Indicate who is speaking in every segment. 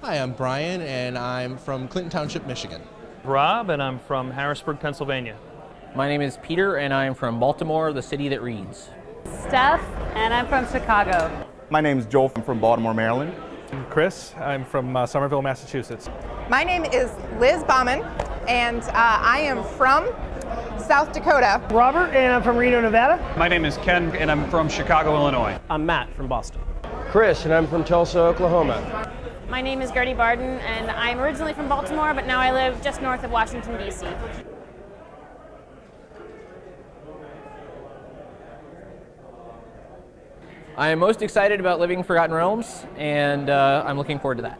Speaker 1: Hi, I'm Brian, and I'm from Clinton Township, Michigan.
Speaker 2: Rob, and I'm from Harrisburg, Pennsylvania.
Speaker 3: My name is Peter, and I'm from Baltimore, the city that reads.
Speaker 4: Steph, and I'm from Chicago.
Speaker 5: My name is Joel, I'm from Baltimore, Maryland.
Speaker 6: I'm Chris, I'm from Somerville, Massachusetts.
Speaker 7: My name is Liz Bauman, and I am from South Dakota.
Speaker 8: Robert, and I'm from Reno, Nevada.
Speaker 9: My name is Ken, and I'm from Chicago, Illinois.
Speaker 10: I'm Matt from Boston.
Speaker 11: Chris, and I'm from Tulsa, Oklahoma.
Speaker 12: My name is Gertie Barden, and I'm originally from Baltimore, but now I live just north of Washington, D.C.
Speaker 3: I am most excited about living Forgotten Realms, and I'm looking forward to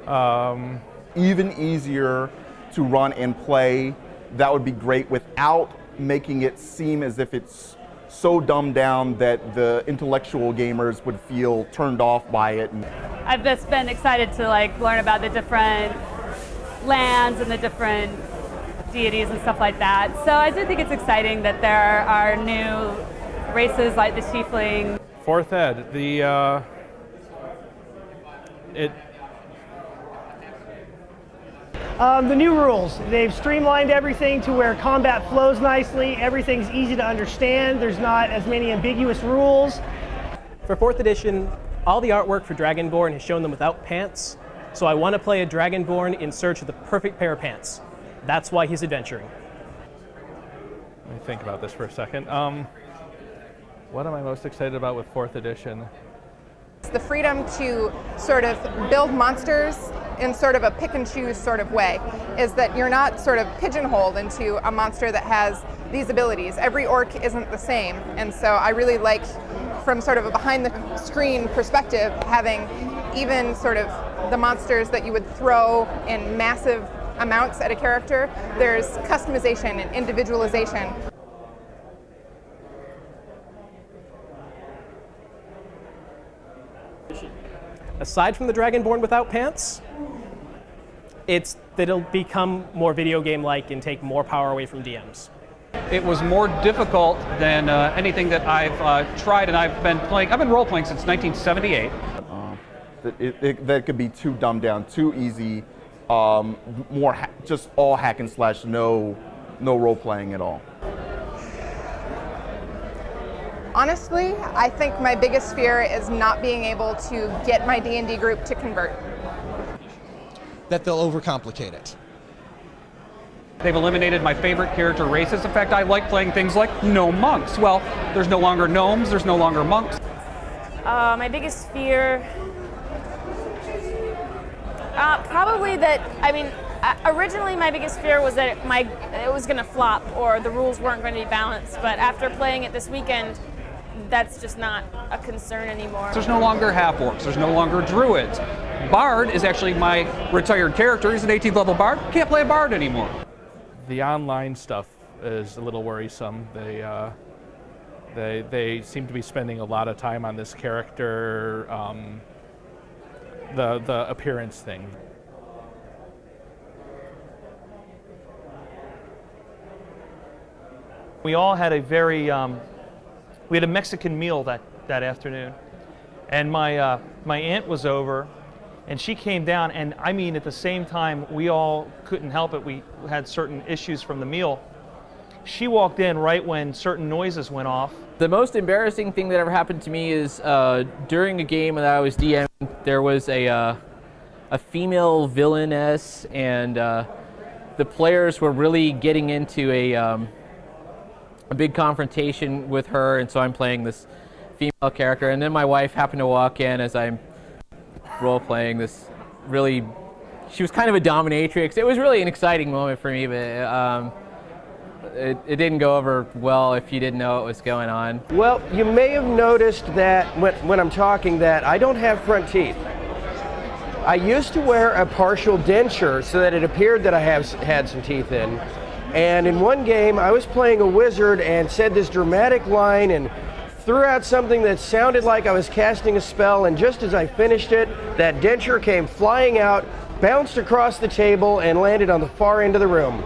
Speaker 5: that. Even easier to run and play, that would be great, without making it seem as if it's so dumbed down that the intellectual gamers would feel turned off by it.
Speaker 4: I've just been excited to learn about the different lands and the different deities and stuff like that. So I do think it's exciting that there are new races like the Tiefling.
Speaker 6: Fourth Ed,
Speaker 8: the new rules. They've streamlined everything to where combat flows nicely, everything's easy to understand, there's not as many ambiguous rules.
Speaker 10: For 4th edition, all the artwork for Dragonborn has shown them without pants, so I want to play a Dragonborn in search of the perfect pair of pants. That's why he's adventuring.
Speaker 6: Let me think about this for a second. What am I most excited about with 4th edition?
Speaker 7: It's the freedom to sort of build monsters in sort of a pick and choose sort of way, is that you're not sort of pigeonholed into a monster that has these abilities. Every orc isn't the same, and so I really like, from sort of a behind the screen perspective, having even sort of the monsters that you would throw in massive amounts at a character. There's customization and individualization.
Speaker 10: Aside from the Dragonborn without pants, it's that it'll become more video game-like and take more power away from DMs.
Speaker 9: It was more difficult than anything that I've tried, and I've been role-playing since 1978.
Speaker 5: That could be too dumbed down, too easy, just all hack and slash, no role-playing at all.
Speaker 7: Honestly, I think my biggest fear is not being able to get my D&D group to convert.
Speaker 1: That they'll overcomplicate it.
Speaker 9: They've eliminated my favorite character races. In fact, I like playing things like gnome monks. Well, there's no longer gnomes, there's no longer monks.
Speaker 12: My biggest fear, probably that, originally my biggest fear was that it was going to flop or the rules weren't going to be balanced, but after playing it this weekend, that's just not a concern anymore.
Speaker 9: There's no longer half-orcs, there's no longer druids. Bard is actually my retired character. He's an 18th level bard. Can't play a bard anymore.
Speaker 6: The online stuff is a little worrisome. They seem to be spending a lot of time on this character, the appearance thing.
Speaker 2: We all had a we had a Mexican meal that afternoon, and my aunt was over, and she came down, and at the same time, we all couldn't help it. We had certain issues from the meal. She walked in right when certain noises went off.
Speaker 3: The most embarrassing thing that ever happened to me is during a game that I was DMing, there was a female villainess, and the players were really getting into a big confrontation with her, and so I'm playing this female character, and then my wife happened to walk in as I'm role-playing this she was kind of a dominatrix. It was really an exciting moment for me, but it didn't go over well if you didn't know what was going on.
Speaker 11: Well, you may have noticed that when I'm talking that I don't have front teeth. I used to wear a partial denture so that it appeared that I had some teeth in. And in one game, I was playing a wizard and said this dramatic line and threw out something that sounded like I was casting a spell, and just as I finished it, that denture came flying out, bounced across the table, and landed on the far end of the room.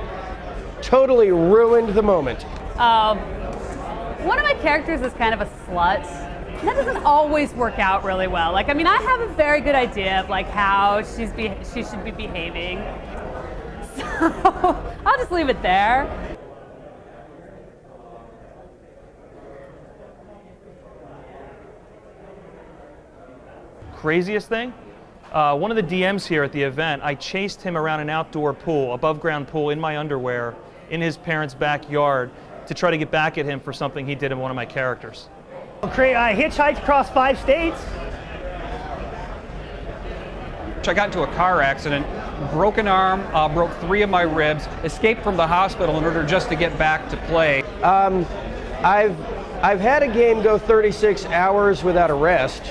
Speaker 11: Totally ruined the moment.
Speaker 4: One of my characters is kind of a slut, that doesn't always work out really well. Like, I mean, I have a very good idea of like how she should be behaving. So I'll just leave it there.
Speaker 2: Craziest thing? One of the DMs here at the event, I chased him around an outdoor pool, above ground pool, in my underwear, in his parents' backyard, to try to get back at him for something he did in one of my characters.
Speaker 8: I hitchhiked across 5 states.
Speaker 9: I got into a car accident, broken arm, broke 3 of my ribs, escaped from the hospital in order just to get back to play.
Speaker 11: I've had a game go 36 hours without a rest.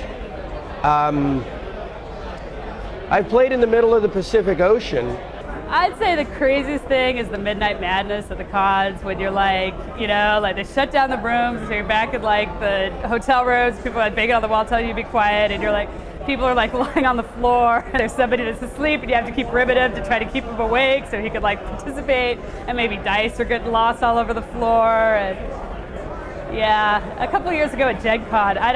Speaker 11: I've played in the middle of the Pacific Ocean.
Speaker 4: I'd say the craziest thing is the midnight madness of the cons, when you're like, you know, like they shut down the rooms, so you're back in like the hotel rooms, people are like banging on the wall telling you to be quiet, and you're like, people are like lying on the floor, and there's somebody that's asleep, and you have to keep ribbing him to try to keep him awake so he could like participate, and maybe dice are getting lost all over the floor. And yeah, a couple of years ago at Gen Con, I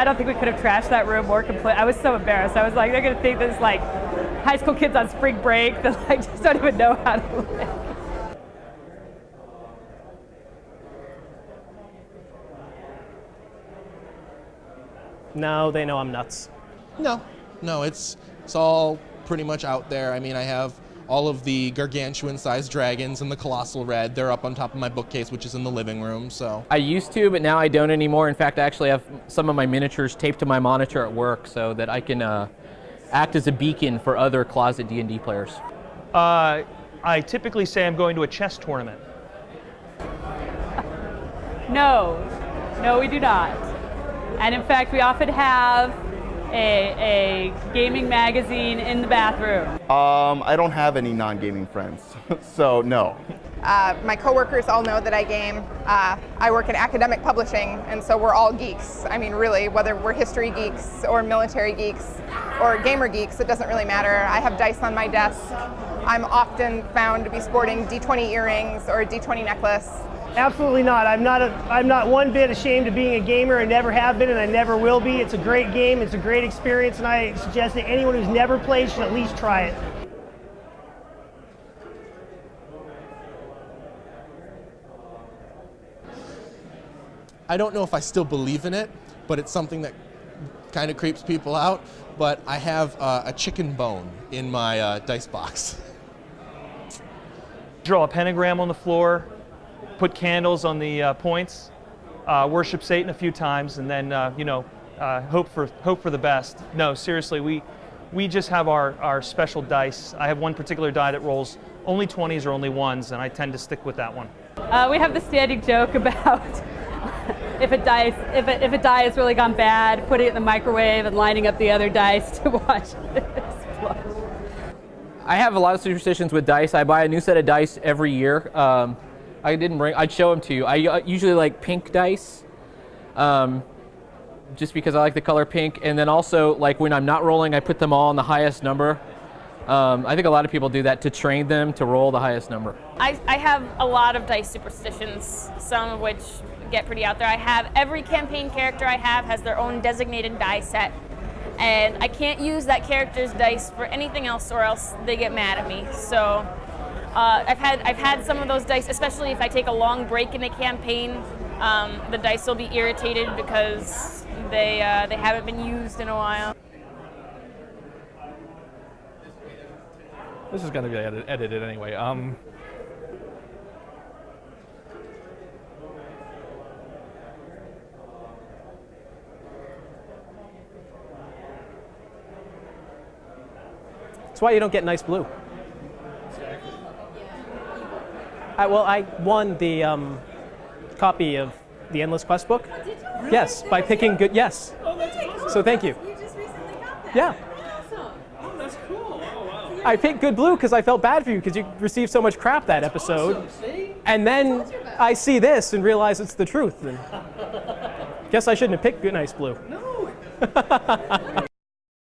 Speaker 4: don't think we could have trashed that room more completely. I was so embarrassed. I was like, they're gonna think this like high school kids on spring break that like just don't even know how to live.
Speaker 10: No, they know I'm nuts.
Speaker 1: No, it's all pretty much out there. I mean, I have all of the gargantuan-sized dragons and the colossal red. They're up on top of my bookcase, which is in the living room. So
Speaker 3: I used to, but now I don't anymore. In fact, I actually have some of my miniatures taped to my monitor at work so that I can act as a beacon for other closet D&D players.
Speaker 2: I typically say I'm going to a chess tournament.
Speaker 4: No, we do not. And in fact, we often have a gaming magazine in the bathroom.
Speaker 5: I don't have any non-gaming friends, so no.
Speaker 7: My coworkers all know that I game. I work in academic publishing, and so we're all geeks. I mean, really, whether we're history geeks or military geeks or gamer geeks, it doesn't really matter. I have dice on my desk. I'm often found to be sporting D20 earrings or a D20 necklace.
Speaker 8: Absolutely not. I'm not one bit ashamed of being a gamer. I never have been, and I never will be. It's a great game. It's a great experience, and I suggest that anyone who's never played should at least try it.
Speaker 1: I don't know if I still believe in it, but it's something that kind of creeps people out. But I have a chicken bone in my dice box.
Speaker 2: Draw a pentagram on the floor, put candles on the points, worship Satan a few times, and then hope for the best. No, seriously, we just have our special dice. I have one particular die that rolls only 20s or only 1s, and I tend to stick with that one.
Speaker 4: We have the standing joke about if a die has really gone bad, putting it in the microwave and lining up the other dice to watch it explode.
Speaker 3: I have a lot of superstitions with dice. I buy a new set of dice every year. I'd show them to you. I usually like pink dice, just because I like the color pink. And then also, like when I'm not rolling, I put them all on the highest number. I think a lot of people do that to train them to roll the highest number.
Speaker 12: I have a lot of dice superstitions, some of which get pretty out there. I have every campaign character I have has their own designated die set, and I can't use that character's dice for anything else, or else they get mad at me. So I've had some of those dice, especially if I take a long break in a campaign. The dice will be irritated because they haven't been used in a while.
Speaker 6: This is going to be edited anyway.
Speaker 10: That's why you don't get nice blue. Well, I won the copy of the Endless Quest book.
Speaker 13: Did you? Really?
Speaker 10: Yes, by picking good. Yes.
Speaker 13: Oh, that's awesome.
Speaker 10: So thank you.
Speaker 13: You just recently got that.
Speaker 10: Yeah.
Speaker 13: Awesome. Oh, that's cool. Oh, wow.
Speaker 10: I picked good blue because I felt bad for you because you received so much crap that episode.
Speaker 13: Awesome. See?
Speaker 10: And then I see this and realize it's the truth. And guess I shouldn't have picked good nice blue.
Speaker 13: No.